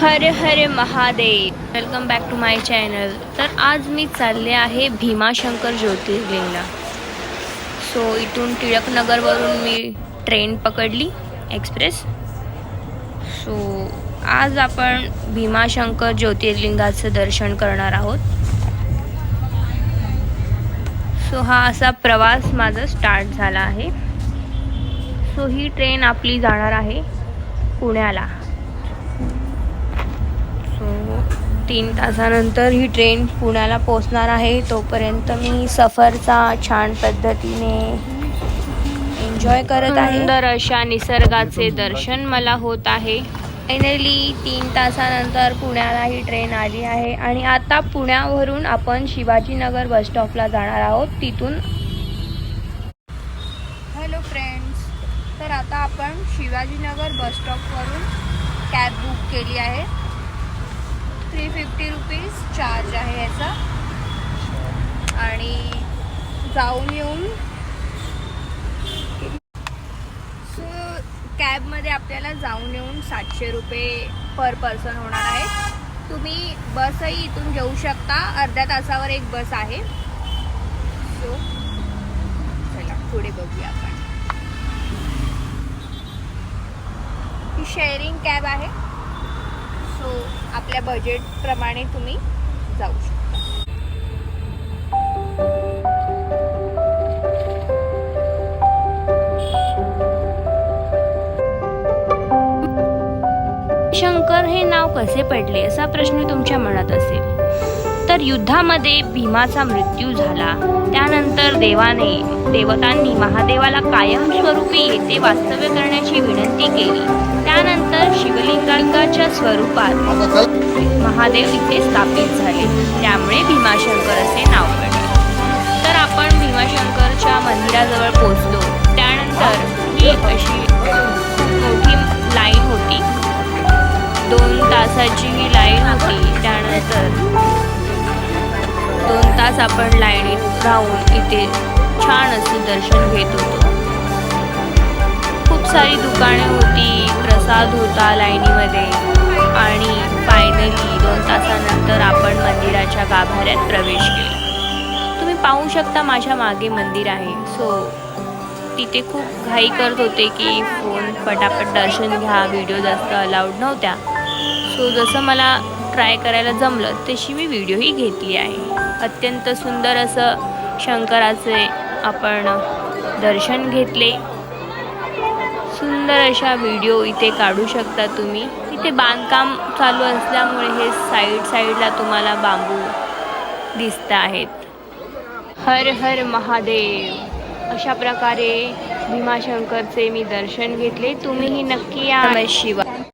हर हर Mahadev, welcome back to my channel. तर आज मी चालले आहे भीमाशंकर ज्योतिर्लिंगला। सो इथून टिळकनगरवरून मी ट्रेन पकडली एक्सप्रेस। सो आज आपण भीमाशंकर ज्योतिर्लिंगाचं दर्शन करणार आहोत। सो हा असा प्रवास माझा स्टार्ट झाला आहे। सो ही ट्रेन आपली जाणार आहे पुण्याला। 3 तासानंतर ही ट्रेन पुण्याला पोहोचणार आहे। तोपर्यंत मी सफरचा छान पद्धतीने एन्जॉय करत आहे। सुंदर अशा निसर्गाचे दर्शन मला होत आहे। फायनली 3 तासानंतर पुण्याला ही ट्रेन आली आहे आणि आता पुण्यावरून आपण शिवाजीनगर बस स्टॉपला जाणार आहोत। तिथून हॅलो फ्रेंड्स, तर आता आपण शिवाजीनगर बस स्टॉपवरून कॅब बुक केली आहे। 350 रुपीज चार्ज आहे याचा आणि जाऊन येऊन कॅबमध्ये आपल्याला जाऊन येऊन 700 रुपये पर पर्सन होणार आहे। तुम्ही बसही इथून घेऊ शकता, अर्ध्या तासावर एक बस आहे। सो चला पुढे बघूया आपण। ही शेअरिंग कॅब आहे। सो आपल्या बजेटप्रमाणे तुम्ही जाऊ शकता। शंकर हे नाव कसे पडले असा प्रश्न तुमच्या मनात असेल तर युद्धामध्ये भीमाचा मृत्यू झाला। त्यानंतर देवतांनी महादेवाला कायमस्वरूपी येथे वास्तव्य करण्याची विनंती केली। त्यानंतर शिवलिंगाच्या स्वरूपात महादेव इथे स्थापित झाले, त्यामुळे भीमाशंकर असे नाव पडले। तर आपण भीमाशंकरच्या मंदिराजवळ पोहोचलो। त्यानंतर ही अशी मोठी लाईन होती, 2 तासाची ही लाईन होती। त्यानंतर 2 तास आपण लाईनीत राहून इथे छान असं दर्शन घेत होतो। खूप सारी दुकाने होती, प्रसाद होता लाईनीमध्ये आणि फायनली 2 तासानंतर आपण मंदिराच्या गाभाऱ्यात प्रवेश केला। तुम्ही पाहू शकता माझ्या मागे मंदिर आहे। सो तिथे खूप घाई करत होते की फोन पटापट दर्शन घ्या, व्हिडिओ जास्त अलाउड नव्हत्या। सो जसं मला ट्राय करायला जमलं तशी मी व्हिडिओही घेतली आहे। अत्यंत सुंदर असं शंकराचे आपण दर्शन घेतले। सुंदर अशा व्हिडिओ इथे काढू शकता तुम्ही। इथे बांधकाम चालू असल्यामुळे हे साईडला तुम्हाला बांबू दिसत आहेत। हर हर महादेव, अशा प्रकारे भीमाशंकरचे मी दर्शन घेतले। तुम्हीही नक्की या। नमः शिवाय।